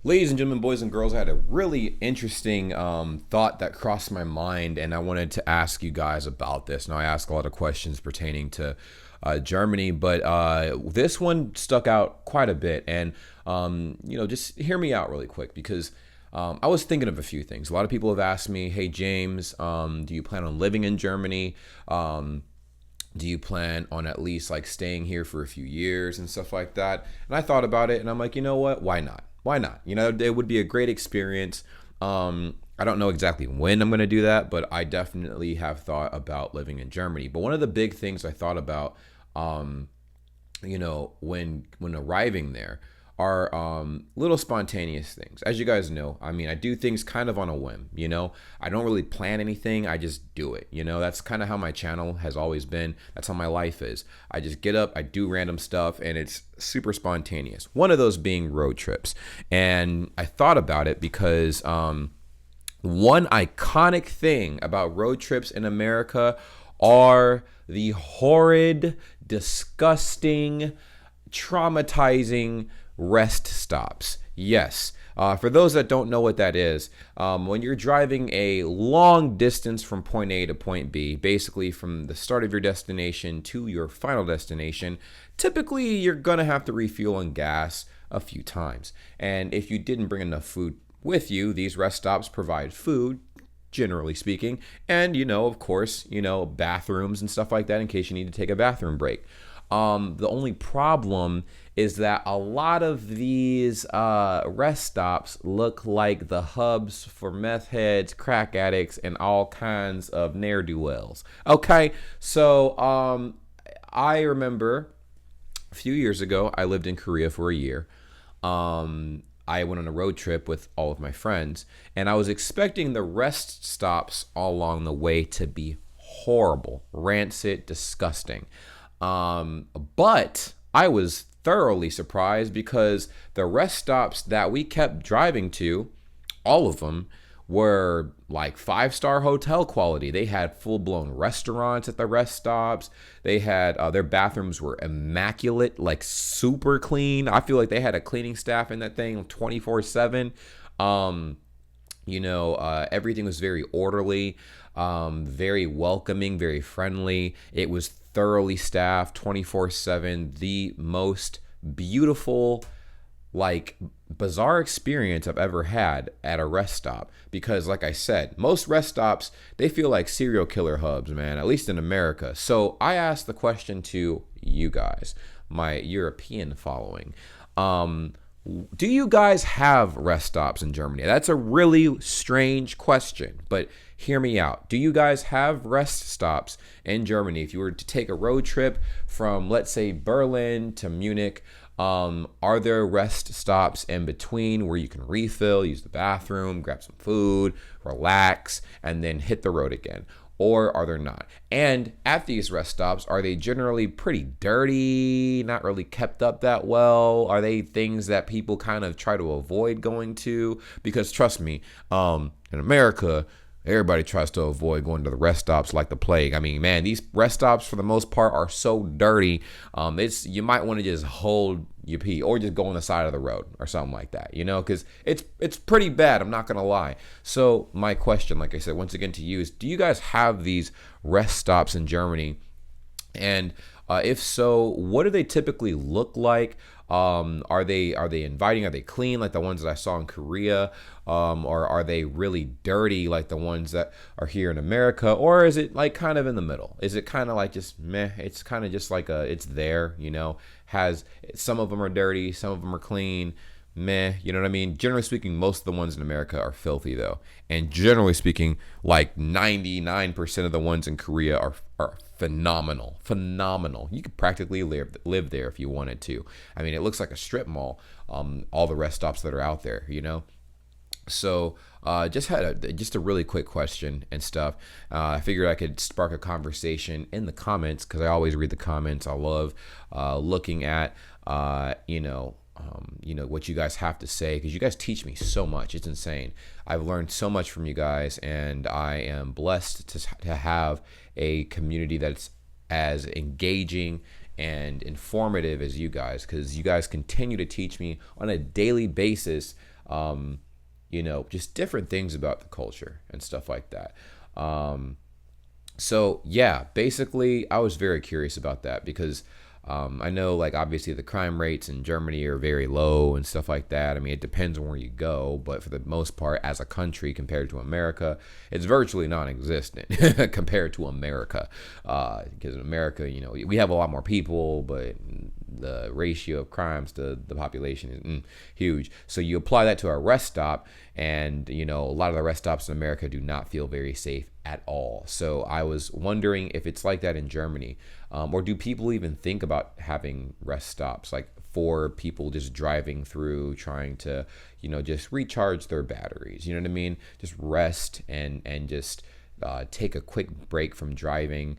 Ladies and gentlemen, boys and girls, I had a really interesting thought that crossed my mind, and I wanted to ask you guys about this. Now, I ask a lot of questions pertaining to Germany, but this one stuck out quite a bit. And, just hear me out really quick because I was thinking of a few things. A lot of people have asked me, hey, James, do you plan on living in Germany? Do you plan on at least like staying here for a few years and stuff like that? And I thought about it and I'm like, you know what? Why not? Why not? It would be a great experience. I don't know exactly when I'm going to do that, but I definitely have thought about living in Germany. But one of the big things I thought about, when arriving there are little spontaneous things. As you guys know, I mean, I do things kind of on a whim, I don't really plan anything. I just do it, that's kind of how my channel has always been. That's how my life is. I just get up, I do random stuff, and it's super spontaneous. One of those being road trips. And I thought about it because one iconic thing about road trips in America are the horrid, disgusting, traumatizing rest stops. Yes. For those that don't know what that is, when you're driving a long distance from point A to point B, basically from the start of your destination to your final destination, typically you're going to have to refuel on gas a few times. And if you didn't bring enough food with you, these rest stops provide food, generally speaking, and, of course, bathrooms and stuff like that in case you need to take a bathroom break. The only problem is that a lot of these rest stops look like the hubs for meth heads, crack addicts, and all kinds of ne'er-do-wells. Okay, so I remember a few years ago, I lived in Korea for a year. I went on a road trip with all of my friends, and I was expecting the rest stops all along the way to be horrible, rancid, disgusting. But I was thoroughly surprised because the rest stops that we kept driving to, all of them were like 5-star hotel quality. They had full-blown restaurants at the rest stops. They had their bathrooms were immaculate, like super clean. I feel like they had a cleaning staff in that thing 24/7. Everything was very orderly, very welcoming, very friendly. It was thoroughly staffed 24/7. The most beautiful, bizarre experience I've ever had at a rest stop, because like I said, most rest stops, they feel like serial killer hubs, man, at least in America. So I asked the question to you guys, my European following, do you guys have rest stops in Germany? That's a really strange question, but hear me out. Do you guys have rest stops in Germany? If you were to take a road trip from, let's say, Berlin to Munich, are there rest stops in between where you can refill, use the bathroom, grab some food, relax, and then hit the road again? Or are there not? And at these rest stops, are they generally pretty dirty, not really kept up that well? Are they things that people kind of try to avoid going to? Because trust me, in America, everybody tries to avoid going to the rest stops like the plague. I mean, man, these rest stops for the most part are so dirty. You might want to just hold your pee or just go on the side of the road or something like that, because it's pretty bad. I'm not gonna lie. So my question, like I said, once again to you is, do you guys have these rest stops in Germany? And if so, what do they typically look like? Are they inviting? Are they clean like the ones that I saw in Korea? Or are they really dirty like the ones that are here in America? Or is it like kind of in the middle? Is it kind of like just meh? It's kind of just like it's there, has some of them are dirty, some of them are clean. Meh, you know what I mean? Generally speaking, most of the ones in America are filthy though. And generally speaking, like 99% of the ones in Korea are phenomenal. Phenomenal. You could practically live there if you wanted to. I mean, it looks like a strip mall, all the rest stops that are out there, So just a really quick question and stuff. I figured I could spark a conversation in the comments because I always read the comments. I love looking at what you guys have to say, because you guys teach me so much. It's insane. I've learned so much from you guys, and I am blessed to have a community that's as engaging and informative as you guys, because you guys continue to teach me on a daily basis you know, just different things about the culture and stuff like that. So yeah, basically I was very curious about that because I know, like, obviously the crime rates in Germany are very low and stuff like that. I mean, it depends on where you go, but for the most part, as a country compared to America, it's virtually non-existent compared to America. Because in America, you know, we have a lot more people, but the ratio of crimes to the population is huge. So you apply that to our rest stop, and you know, a lot of the rest stops in America do not feel very safe at all. So I was wondering if it's like that in Germany, or do people even think about having rest stops, like for people just driving through, trying to, you know, just recharge their batteries, you know what I mean? Just rest and just take a quick break from driving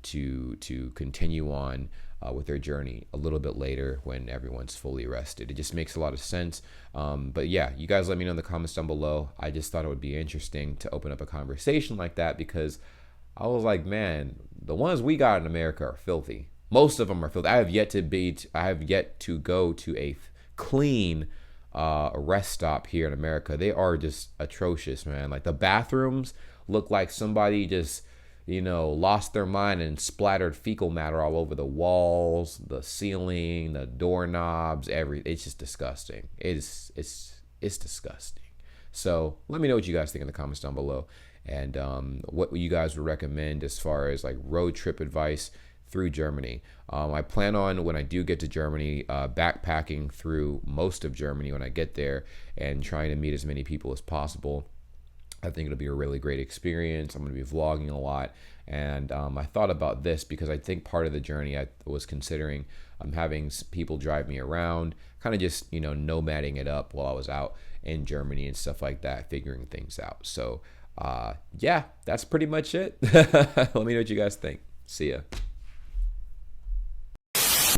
to continue on with their journey a little bit later when everyone's fully rested. It just makes a lot of sense. But yeah, you guys let me know in the comments down below. I just thought it would be interesting to open up a conversation like that because I was like, man, the ones we got in America are filthy. Most of them are filthy. I have yet to go to a clean rest stop here in America. They are just atrocious, man. Like the bathrooms look like somebody just, you know, lost their mind and splattered fecal matter all over the walls, the ceiling, the doorknobs, it's just disgusting. It's disgusting. So let me know what you guys think in the comments down below, and what you guys would recommend as far as like road trip advice through Germany. I plan on, when I do get to Germany, backpacking through most of Germany when I get there and trying to meet as many people as possible. I think it'll be a really great experience. I'm going to be vlogging a lot. And I thought about this because I think part of the journey I was considering having people drive me around, kind of just, you know, nomading it up while I was out in Germany and stuff like that, figuring things out. So yeah, that's pretty much it. Let me know what you guys think. See ya.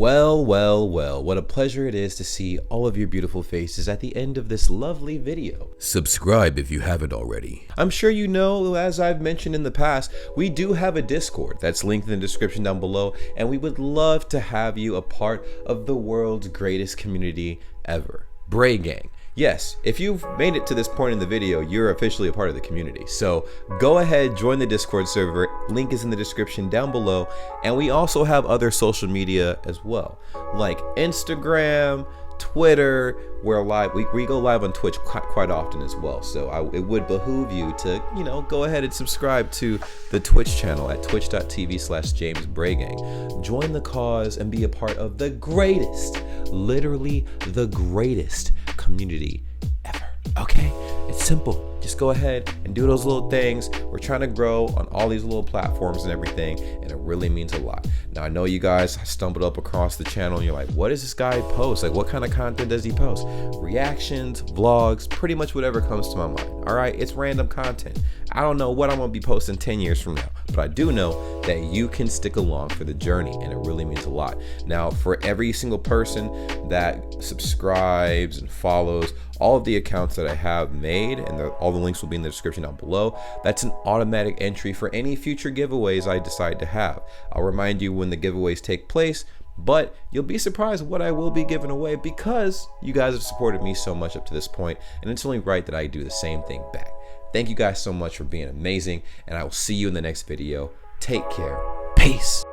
Well, well, well, what a pleasure it is to see all of your beautiful faces at the end of this lovely video. Subscribe if you haven't already. I'm sure you know, as I've mentioned in the past, we do have a Discord that's linked in the description down below, and we would love to have you a part of the world's greatest community ever, Bray Gang. Yes, if you've made it to this point in the video, you're officially a part of the community. So go ahead, join the Discord server. Link is in the description down below. And we also have other social media as well, like Instagram, Twitter. We're live. We go live on Twitch quite often as well. So it would behoove you to, you know, go ahead and subscribe to the Twitch channel at twitch.tv/JamesBrayGang. Join the cause and be a part of the greatest, literally the greatest community ever. Okay, it's simple. Just go ahead and do those little things. We're trying to grow on all these little platforms and everything, and it really means a lot. Now, I know you guys stumbled up across the channel and you're like, what does this guy post? Like, what kind of content does he post? Reactions, vlogs, pretty much whatever comes to my mind. All right, it's random content. I don't know what I'm gonna be posting 10 years from now, but I do know that you can stick along for the journey, and it really means a lot. Now, for every single person that subscribes and follows all of the accounts that I have made, and all the links will be in the description down below, that's an automatic entry for any future giveaways I decide to have. I'll remind you when the giveaways take place, but you'll be surprised what I will be giving away because you guys have supported me so much up to this point, and it's only right that I do the same thing back. Thank you guys so much for being amazing, and I will see you in the next video. Take care. Peace.